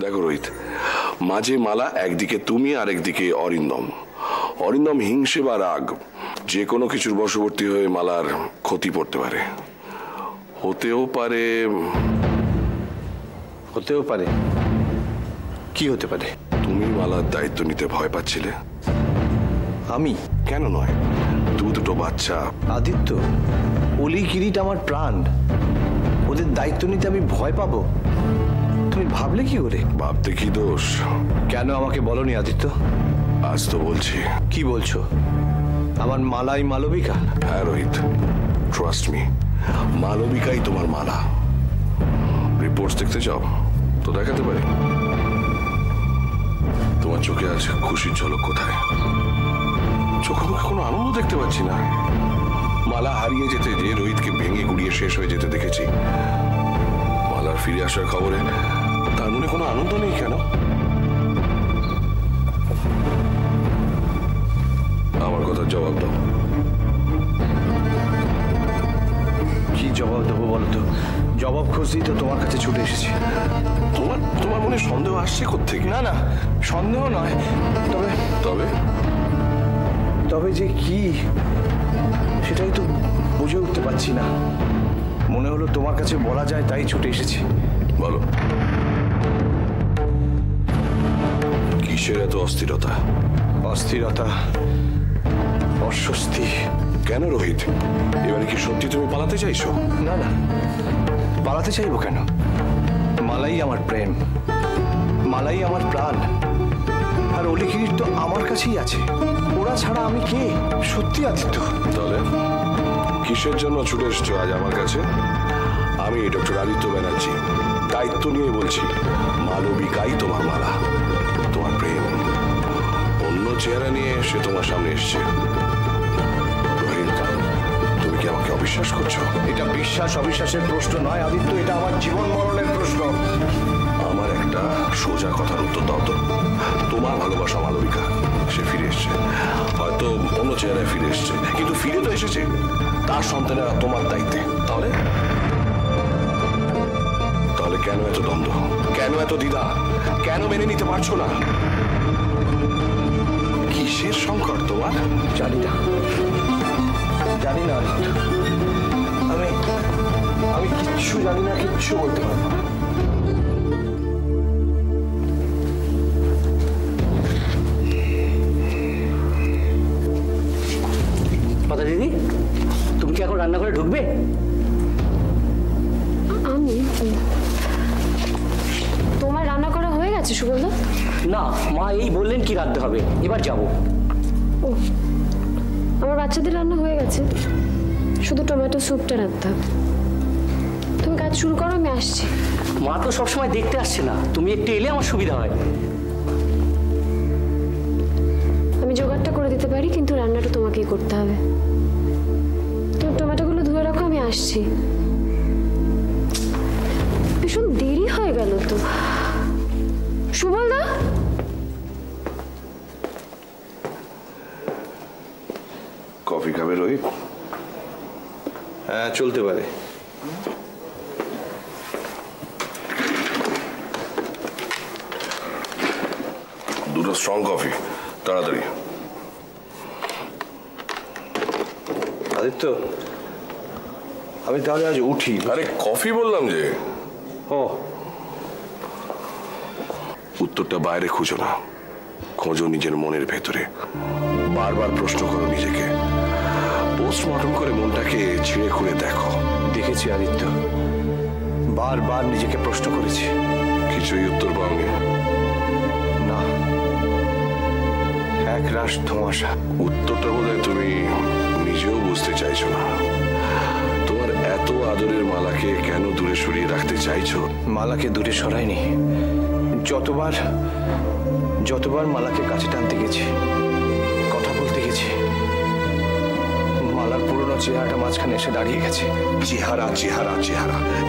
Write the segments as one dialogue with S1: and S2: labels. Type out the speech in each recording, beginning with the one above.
S1: দেখো রোহিত, মাঝে মালা একদিকে তুমি আর একদিকে অরিন্দম। অরিন্দম হিংসে বা রাগ যে কোনো কিছুর বশবর্তী হয়ে মালার ক্ষতি পড়তে পারে। হতেও পারে
S2: কি হতে পারে?
S1: তুমি মালার দায়িত্ব নিতে ভয় পাচ্ছিলে।
S2: আমি?
S1: কেন নয়, দুটো বাচ্চা।
S2: আদিত্য, অলি কিরিট আমার প্রাণ, ওদের দায়িত্ব নিতে আমি ভয় পাবো? তুমি ভাবলে কি করে?
S1: ভাবতে কি দোষ?
S2: কেন আমাকে বলনি আদিত্য?
S1: আজ তো বলছি।
S2: কি বলছো? আমার মালাই মালবিকা?
S1: হ্যাঁ রোহিত, ট্রাস্ট মি, মালবিকাই তোমার মালা। রিপোর্টস দেখতে চাও তো দেখাতে পারি। তোমার চোখে আজ খুশির ঝলক কোথায়? চোখে মুখে কোনো আনন্দ দেখতে পাচ্ছি না। মালা হারিয়ে যেতে যে রোহিতকে ভেঙে গুড়িয়ে শেষ হয়ে যেতে দেখেছি, মালার ফিরে আসার খবরে তার মনে কোনো আনন্দ নেই কেন? আমার কথার জবাব দাও।
S2: কি জবাব দেবো বলো তো? জবাব খুঁজতেই তো তোমার কাছে ছুটে এসেছি।
S1: তোমার মনে সন্দেহ আসছে কোত্থেকে?
S2: না না, সন্দেহ নয়, তবে
S1: তবে
S2: তবে যে কি সেটাই তো বুঝে উঠতে পারছি না। মনে হলো তোমার কাছে বলা যায় তাই ছুটে এসেছি।
S1: বলো, কিসের এত অস্থিরতা?
S2: অস্থিরতা, অস্বস্তি।
S1: কেন রোহিত, এবারে কি সত্যি তুমি পালাতে চাইছো?
S2: না না, পালাতে চাইবো কেন? মালাই আমার প্রেম, মালাই আমার প্রাণ, আর অলি কিরিট তো আমার কাছেই আছে। ওরা ছাড়া আমি কে? সত্যি আদিত্য।
S1: তাহলে কিসের জন্য ছুটে এসছো আজ আমার কাছে? আমি ডক্টর আদিত্য ব্যানার্জি, দায়িত্ব নিয়ে বলছি, মালবিকাই তোমার মালা, তোমার প্রেম। অন্য চেহারা নিয়ে সে তোমার সামনে এসছে। রোহিত, তুমি কি আমাকে অবিশ্বাস করছো?
S2: এটা বিশ্বাস অবিশ্বাসের প্রশ্ন নয় আদিত্য, এটা আমার জীবন মরণের প্রশ্ন।
S1: আমার একটা সোজা কথার উত্তর দাও তো। তোমার ভালোবাসা মালবিকা, সে ফিরে এসছে, হয়তো অন্য চেহারায় ফিরে এসছে, কিন্তু ফিরে তো এসেছে। তার সন্তানেরা তোমার দায়িত্বে। তাহলে কেন এত দ্বন্দ্ব? কেন এত দ্বিধা? কেন মেনে নিতে পারছো না? কিসের সংকট তোমার?
S2: জানি না আদিত্য, আমি কিচ্ছু জানি না, কিচ্ছু বলতে পারবো না।
S3: কথা দিদি, তুমি কি এখন রান্নাঘরে ঢুকবে?
S4: আমি? তোমার রান্না করা হয়ে গেছে সুবলদা?
S3: না, মা এই বললেন কি রাঁধতে হবে, এবার যাব।
S4: ও, আমার বাচ্চাদের রান্না হয়ে গেছে, শুধু টমেটো স্যুপটা রাঁধতে হবে। তুমি কাজ শুরু করো, আমি আসছি।
S3: মা তো সবসময় দেখতে আসছে না, তুমি একটু এলে আমার সুবিধা হয়।
S4: আমি জোগাড়টা করে দিতে পারি, কিন্তু রান্নাটা তোমাকেই করতে হবে। তুমি টমেটোগুলো ধুয়ে রাখো, আমি আসছি। ভীষণ দেরি হয়ে গেল তো। সুবলদা,
S1: কফি খাবে রোহিত?
S2: হ্যাঁ, চলতে পারে।
S1: দুটো স্ট্রং কফি, তাড়াতাড়ি।
S2: আদিত্য, আমি তাহলে আজ উঠি।
S1: আরে কফি বললাম যে।
S2: ও,
S1: উত্তরটা বাইরে খুঁজো না, খোঁজো নিজের মনের ভেতরে। বারবার প্রশ্ন করো নিজেকে, পোস্টমর্টম করে মনটাকে ছিঁড়ে খুঁড়ে দেখো।
S2: দেখেছি আদিত্য, বারবার নিজেকে প্রশ্ন করেছি,
S1: কিছুই উত্তর পাওনি।
S2: না, এক রাশ ধোঁয়াশা।
S1: উত্তরটা বোধহয় তুমি নিজেও বুঝতে চাইছো না। তোমার এত আদরের মালাকে কেন দূরে সরিয়ে রাখতে চাইছো?
S2: মালাকে দূরে সরাইনি। যতবার মালাকে কাছে টানতে গেছি, কথা বলতে গেছি, মালার পুরনো চেহারাটা মাঝখানে এসে দাঁড়িয়ে গেছে।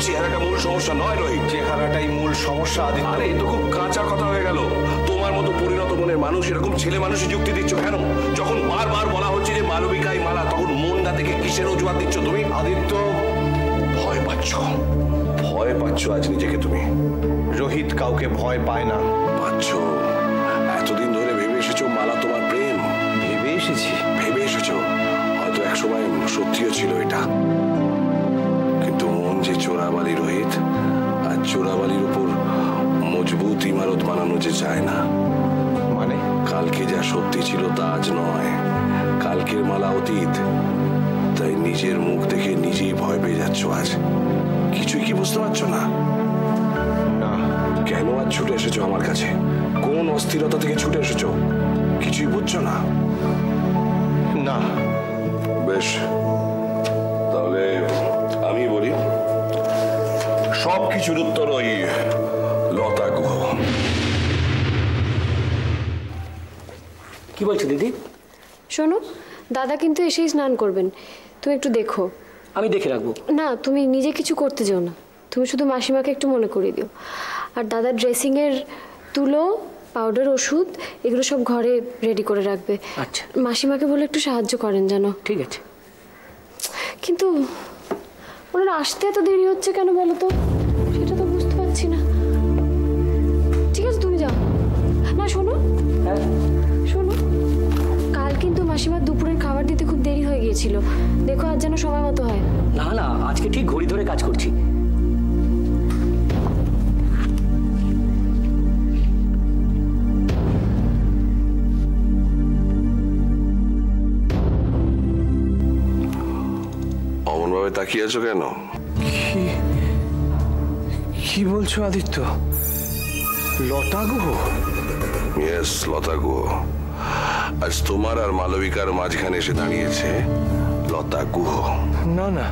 S1: চেহারাটা মূল সমস্যা নয় রোহিত।
S2: চেহারাটাই মূল সমস্যা আদিত্য।
S1: আরে এ তো খুব কাঁচা কথা হয়ে গেল। তোমার মতো পরিণত মনের মানুষ এরকম ছেলে মানুষই যুক্তি দিচ্ছ কেন? যখন বারবার বলা হচ্ছে যে মালবিকাই মালা, তখন মন না থেকে কিসের অজুহাত দিচ্ছ তুমি?
S2: আদিত্য,
S1: ভয় পাচ্ছ আজ নিজেকে তুমি।
S2: রোহিত কাউকে ভয় পায় না।
S1: পাচ্ছ? এতদিন ধরে ভেবে এসেছো মালা তোমার প্রেম।
S2: ভেবে এসেছি?
S1: ভেবে এসেছো, হয়তো একসময় সত্যিও ছিল এটা, কিন্তু মন যে চোরাবালি রোহিত, আর চোরাবালির উপর মজবুত ইমারত বানানো যে যায় না।
S2: মানে?
S1: কালকে যা সত্যি ছিল তা আজ নয়, কালকের মালা অতীত। তাই নিজের মুখ দেখে নিজেই ভয় পেয়ে যাচ্ছ আজ। কিছুই কি বুঝতে পারছো না?
S2: না।
S1: কেন আজ ছুটে এসেছো আমার কাছে? কোন অস্থিরতা থেকে ছুটে এসেছো? কিছুই বুঝছো না?
S2: না।
S1: বেশ, তাহলে আমি বলি, সব কিছুর উত্তর ওই লতা গুহ।
S3: কি বলছো দিদি?
S4: শোনো, দাদা কিন্তু এসেই স্নান করবেন, তুমি একটু দেখো।
S3: আমি দেখে রাখবো।
S4: না, তুমি নিজে কিছু করতে যেও না, তুমি শুধু মাসিমাকে একটু মনে করিয়ে দিও। আর দাদার ড্রেসিংয়ের তুলো, পাউডার, ওষুধ এগুলো সব ঘরে রেডি করে রাখবে।
S3: আচ্ছা।
S4: মাসিমাকে বলে একটু সাহায্য করেন যেন।
S3: ঠিক আছে।
S4: কিন্তু ওনারা আসতে এত দেরি হচ্ছে কেন বলো তো? সেটা তো বুঝতে পারছি না। ঠিক আছে, তুমি যাও। না শোনো,
S3: হ্যাঁ
S4: শোনো, কাল কিন্তু মাসিমার দুপুরের খাবার দিতে খুব দেরি হয়ে গিয়েছিল, দেখো আজ যেন সময় মতো হয়।
S3: না না, আজকে ঠিক ঘড়ি ধরে কাজ করছি।
S1: অমনভাবে তাকিয়ে আছো কেন?
S2: কি বলছো আদিত্য? লতা গুহ?
S1: ইয়েস, লতা গুহ। আজ তোমার আর মালবিকার মাঝখানে এসে দাঁড়িয়েছে লতা গুহ।
S2: না না,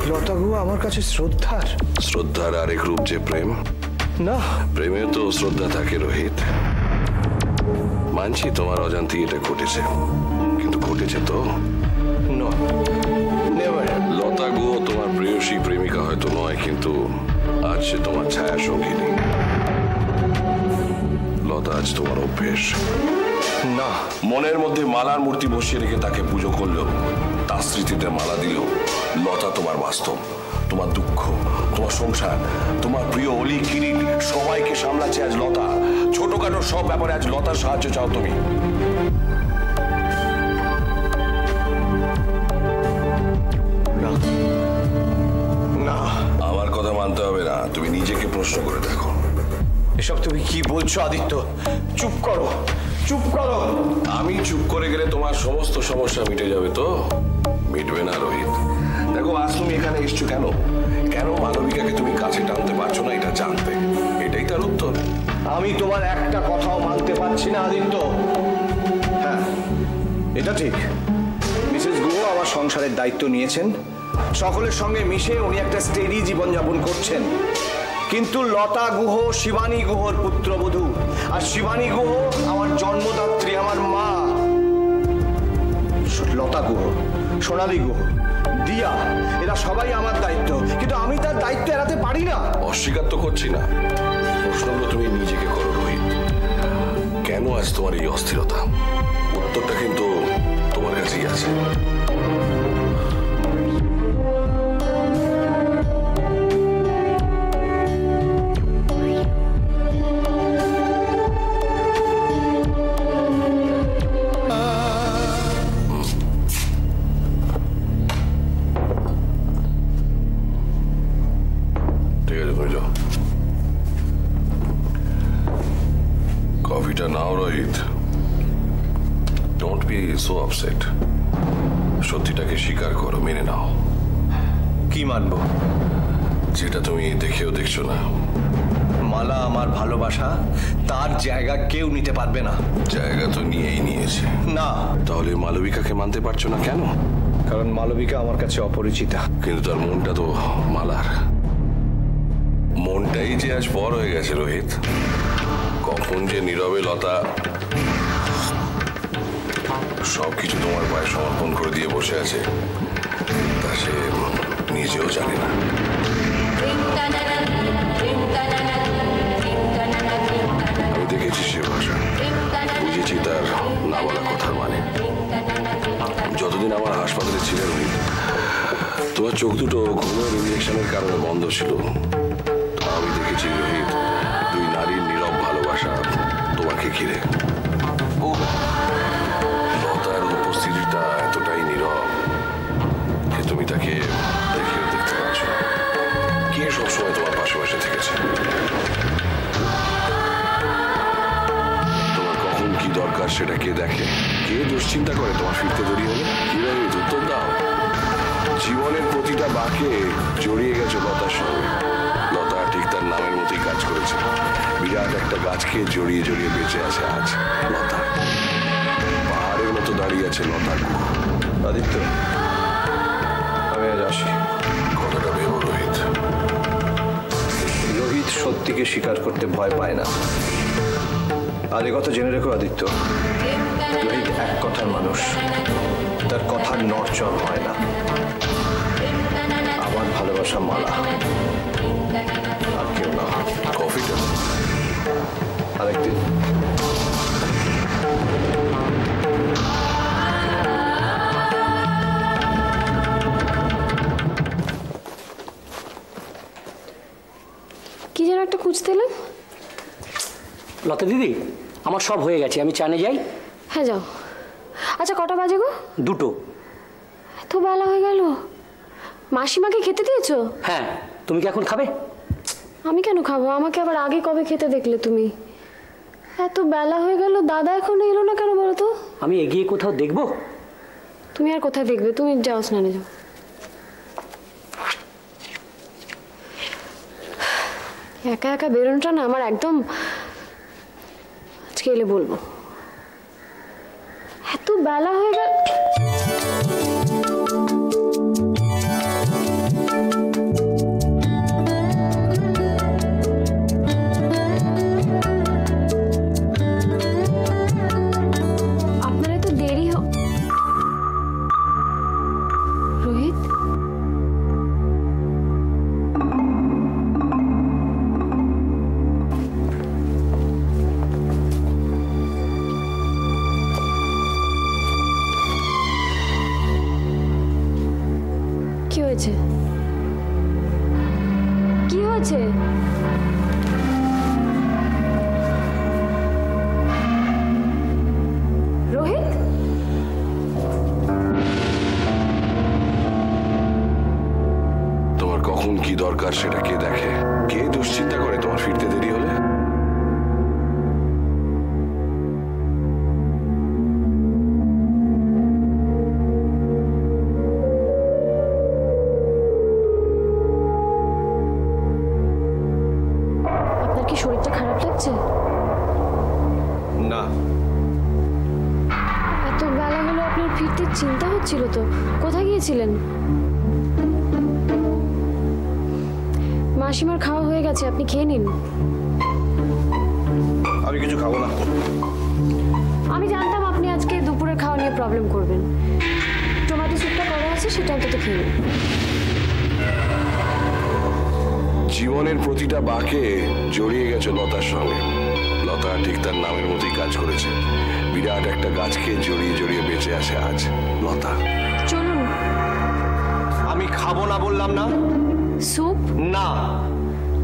S2: লতা গুহ আমার কাছে শ্রদ্ধার।
S1: শ্রদ্ধার আরেক রূপ যে প্রেম।
S2: না।
S1: প্রেমে তো শ্রদ্ধা থাকে রোহিত। মানছি তোমার অজান্তে এটা ঘটেছে, কিন্তু ঘটেছে তো।
S2: No, never.
S1: লতা গুহ তোমার প্রেয়সী প্রেমিকা হয়তো নয়, কিন্তু আজ সে তোমার ছায়া সঙ্গিনী। লতা আজ তোমার অভ্যেস।
S2: না।
S1: মনের মধ্যে মালার মূর্তি বসিয়ে রেখে তাকে পুজো করলেও, তার স্মৃতিতে মালা দিলেও লতা তোমার বাস্তব। তোমার দুঃখ, তোমার সংসার, তোমার প্রিয় অলি কিরিট সবাইকে সামলাচ্ছে আজ লতা। ছোটখাটো সব ব্যাপারে আজ লতার সাহায্য চাও তুমি।
S2: না না,
S1: আমার কথা মানতে হবে না, তুমি নিজেকে প্রশ্ন করে দেখো।
S2: এসব তুমি কি বলছো আদিত্য? চুপ করো, চুপ করো।
S1: আমি চুপ করে গেলে তোমার সমস্ত সমস্যা মিটে যাবে তো? মিটবে না রোহিত। দেখো, আজ তুমি এখানে এসছো কেন? কেন মালবিকাকে তুমি কাছে টানতে পারছো না এটা জানতে। এটাই তার উত্তর।
S2: আমি তোমার একটা কথাও মানতে পারছি না আদিত্য। হ্যাঁ, এটা ঠিক, মিসেস গুহ আমার সংসারের দায়িত্ব নিয়েছেন, সকলের সঙ্গে মিশে উনি একটা স্টেডি জীবনযাপন করছেন। কিন্তু লতা গুহ শিবানী গুহর পুত্রবধূ, আর শিবানী গুহ আমার জন্মদাত্রী, আমার মা। লতা গুহ, সোনালী গুহ, দিয়া, এরা সবাই আমার দায়িত্ব, কিন্তু আমি তার দায়িত্ব এড়াতে পারি না।
S1: অস্বীকার তো করছি না, প্রশ্নগুলো তুমি নিজেকে করো রোহিত। কেন আজ তোমার এই অস্থিরতা? উত্তরটা কিন্তু তোমার কাছেই আছে। ঠিক আছে, তুমি যাও। কফিটা নাও Rohit. Don't be so upset. সত্যিটাকে স্বীকার করো, মেনে নাও।
S2: কি মানবো?
S1: যেটা তুমি দেখেও দেখছো না।
S2: মালা আমার ভালোবাসা, তার জায়গা কেউ নিতে পারবে না।
S1: জায়গা তো নিয়েই নিয়েছে।
S2: না।
S1: তাহলে মালবিকাকে মানতে পারছো না কেন?
S2: কারণ মালবিকা আমার কাছে অপরিচিতা।
S1: কিন্তু তার মনটা তো মালার। মনটাই যে আজ পর হয়ে গেছে রোহিত। কখন যে নীরবে লতা সবকিছু তোমার পায়ে সমর্পণ করে দিয়ে বসে আছে তা সে নিজেও জানে না। আমি দেখেছি সে ভাষা, বুঝেছি তার না বলা কথার মানে। যতদিন আমার হাসপাতালে ছিলেন রোহিত, তোমার চোখ দুটো ঘুমের ইঞ্জেকশনের কারণে বন্ধ ছিল। আমি দেখেছি রোহিত, দুই নারীর নীরব ভালোবাসা তোমাকে ঘিরে। ও লতার উপস্থিতিটা এতটাই নীরব যে তুমি তাকে দেখেও দেখতে পাচ্ছ। কে সবসময় তোমার পাশে পাশে থেকেছে? তোমার কখন কি দরকার সেটা কে দেখে? কে দুশ্চিন্তা করে তোমার ফিরতে দেরি হলে? কিভাবে উত্তর দাও? জীবনের প্রতিটা বাঁকে জড়িয়ে গেছে লতার সঙ্গে। লতা ঠিক তার নামের মতোই কাজ করেছে। বিরাট একটা গাছকে জড়িয়ে জড়িয়ে বেঁচে আছে আজ লতা। পাহাড়ের মতো দাঁড়িয়ে আছে লতার গুহ।
S2: আদিত্য, আমি আজ আসি।
S1: কথাটা ভেবো রোহিত।
S2: রোহিত সত্যিকে স্বীকার করতে ভয় পায় না। আর এ কথা জেনে রেখো আদিত্য, রোহিত এক কথার মানুষ, তার কথার নড়চড় হয় না। আমার ভালোবাসা মালা, আর কেউ না।
S1: কফিটা
S2: আরেকদিন।
S4: কি যেন একটা খুঁজতে এলাম।
S3: লতা দিদি, আমার সব হয়ে গেছে, আমি চানে যাই।
S4: হ্যাঁ যাও। আচ্ছা কটা বাজে গো?
S3: 2টো।
S4: এত বেলা হয়ে গেল। মাসিমাকে খেতে দিয়েছো?
S3: হ্যাঁ, তুমি কি এখন খাবে?
S4: আমি কেন খাবো? আমাকে আবার আগে কবে খেতে দেখলে তুমি? এত বেলা হয়ে গেল, দাদা এখনো এলো না কেন বলো তো?
S3: আমি এগিয়ে কোথাও দেখবো?
S4: তুমি আর কোথায় দেখবে? তুমি যাও, স্নানে যাও। একা একা বেরোনোটা না আমার একদম, আজকে এলে বলবো। এত বেলা হয়ে গেল। আপনার এত দেরি রোহিত, কি হয়েছে? কি হয়েছে? রোহিত,
S1: তোমার কখন কি দরকার সেটা কে দেখে? কে দুশ্চিন্তা করে তোমার ফিরতে দেরি হলে?
S4: আপনার কি শরীরটা খারাপ লাগছে?
S2: না,
S4: এত বেলা হলো, আপনার ফিরতে চিন্তা হচ্ছিল তো। কোথায় গিয়েছিলেন? মাসিমার খাওয়া হয়ে গেছে, আপনি খেয়ে নিন।
S2: আমি কিছু খাবো না।
S4: আমি জানতাম আপনি আজকে দুপুরের খাওয়া নিয়ে প্রবলেম করবেন। টমেটো স্যুপটা করা আছে, সেটা অন্তত খেয়ে নিন।
S1: জীবনের প্রতিটা বাঁকে জড়িয়ে গেছে লতার সঙ্গে। লতা ঠিক তার নামের মতোই কাজ করেছে। বিরাট একটা গাছকে জড়িয়ে জড়িয়ে বেঁচে আছে আজ লতা।
S4: চলুন।
S2: আমি খাবো না বললাম না?
S4: স্যুপ?
S2: না।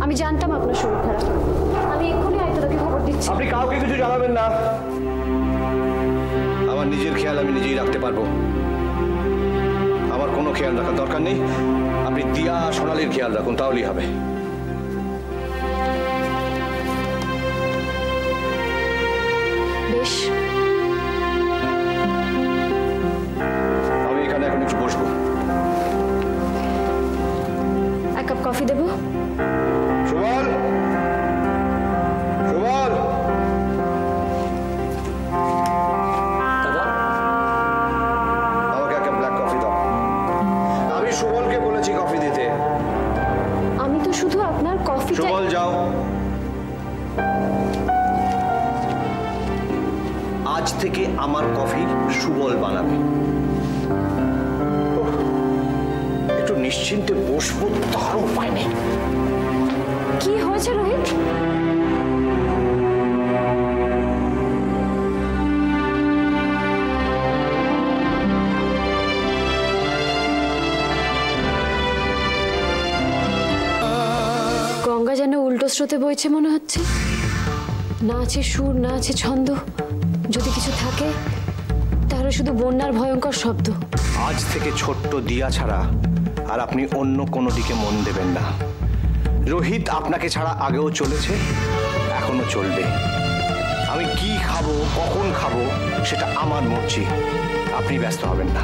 S4: আমি জানতাম আপনার শরীর খারাপ। আমি এক্ষুনি আয়তদাকে খবর দিচ্ছি।
S2: আপনি কাউকে কিছু জানাবেন না। আমার নিজের খেয়াল আমি নিজেই রাখতে পারবো। আমার কোনো খেয়াল রাখার দরকার নেই। আপনি দিয়া সোনালির খেয়াল রাখুন, তাহলেই হবে।
S4: বেশ,
S2: আমি এখানে এখন একটু বসবো।
S4: এক কাপ কফি দেবো?
S2: সুবল, সুবল,
S3: দাদা,
S2: আমাকে একটা ব্ল্যাক কফি দাও। আমি সুবলকে বলেছি কফি দিতে।
S4: আমি তো শুধু আপনার কফিটা।
S2: সুবল যাও। আজ থেকে আমার কফি সুবল বানাবে। একটু নিশ্চিন্তে বসবো, তারও উপায় নেই।
S4: কি হয়েছে রোহিত? গঙ্গা যেন উল্টো স্রোতে বইছে মনে হচ্ছে। না আছে সুর, না আছে ছন্দ। যদি কিছু থাকে তাহলে শুধু বন্যার ভয়ঙ্কর শব্দ।
S2: আজ থেকে ছোট্ট দিয়া ছাড়া আর আপনি অন্য কোনো দিকে মন দেবেন না। রোহিত আপনাকে ছাড়া আগেও চলেছে, এখনো চলবে। আমি কি খাবো, কখন খাবো, সেটা আমার মর্জি। আপনি ব্যস্ত হবেন না।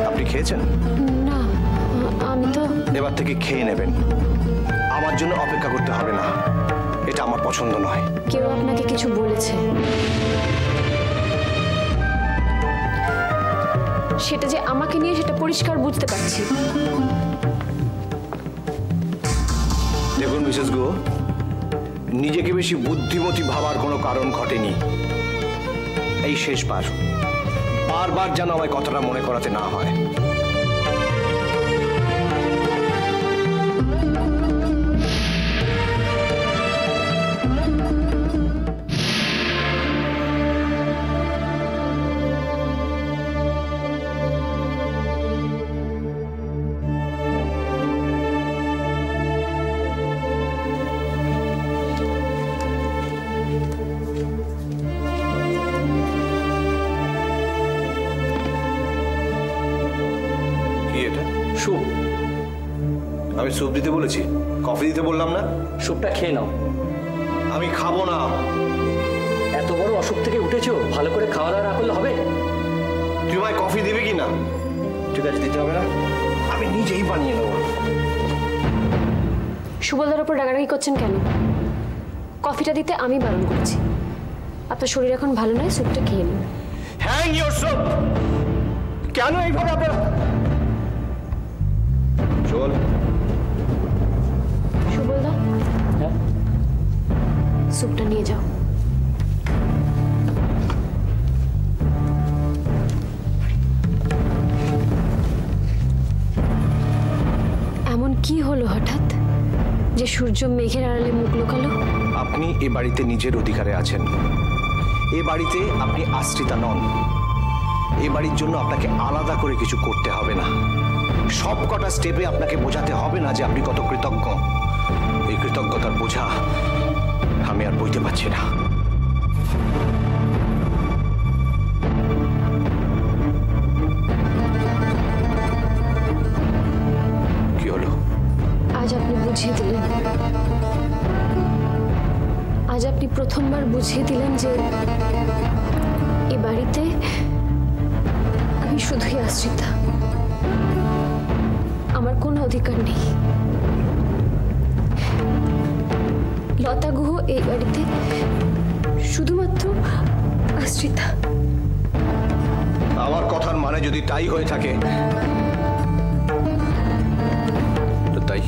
S2: আপনি খেয়েছেন?
S4: না, আমি তো।
S2: এবার থেকে খেয়ে নেবেন। আমার জন্য অপেক্ষা করতে হবে না, এটা আমার পছন্দ নয়।
S4: কেউ আপনাকে কিছু বলেছে? সেটা যে আমাকে নিয়ে, সেটা পরিষ্কার বুঝতে পারছি।
S2: দেখুন মিসেস গো, নিজেকে বেশি বুদ্ধিমতী ভাবার কোনো কারণ ঘটেনি। এই শেষবার, বারবার যেন আমায় কথাটা মনে করাতে না হয়। কি এটা?
S3: স্যুপ।
S2: আমি স্যুপ দিতে বলেছি? কফি দিতে বললাম না?
S3: স্যুপটা খেয়ে নাও।
S2: আমি খাবো না।
S3: এত বড় অসুখ থেকে উঠেছো, ভালো করে খাওয়া দাওয়া না করলে হবে?
S2: তুই আমায় কফি দিবি কি না? ঠিক আছে, দিতে হবে না, আমি নিজেই বানিয়ে নেবো।
S4: সুবলদার ওপর রাগারাগি করছেন কেন? কফিটা দিতে আমি বারণ করেছি। আপনার শরীর এখন ভালো নয়, স্যুপটা খেয়ে নিন।
S2: Hang your soup! কেন এইভাবে আপনার? চল।
S4: সুবলদা,
S3: হ্যাঁ,
S4: স্যুপটা নিয়ে যাও। এমন কি হলো হঠাৎ যে সূর্য মেঘের আড়ালে মুখ লুকালো?
S2: আপনি এ বাড়িতে নিজের অধিকারে আছেন। এ বাড়িতে আপনি আশ্রিতা নন। এ বাড়ির জন্য আপনাকে আলাদা করে কিছু করতে হবে না। সব কটা স্টেপে আপনাকে বোঝাতে হবে না যে আপনি কত কৃতজ্ঞ। এই কৃতজ্ঞতার বোঝা আমি আর বইতে পারছি না। কি হলো?
S4: আজ আপনি বুঝিয়ে দিলেন, আজ আপনি প্রথমবার বুঝিয়ে দিলেন যে এ বাড়িতে আমি শুধুই আশ্রিতা, আমার কোনো অধিকার নেই। লতা গুহ এই বাড়িতে শুধুমাত্র আশ্রিতা।
S2: আমার কথার মানে যদি তাই হয়ে থাকে তো তাই।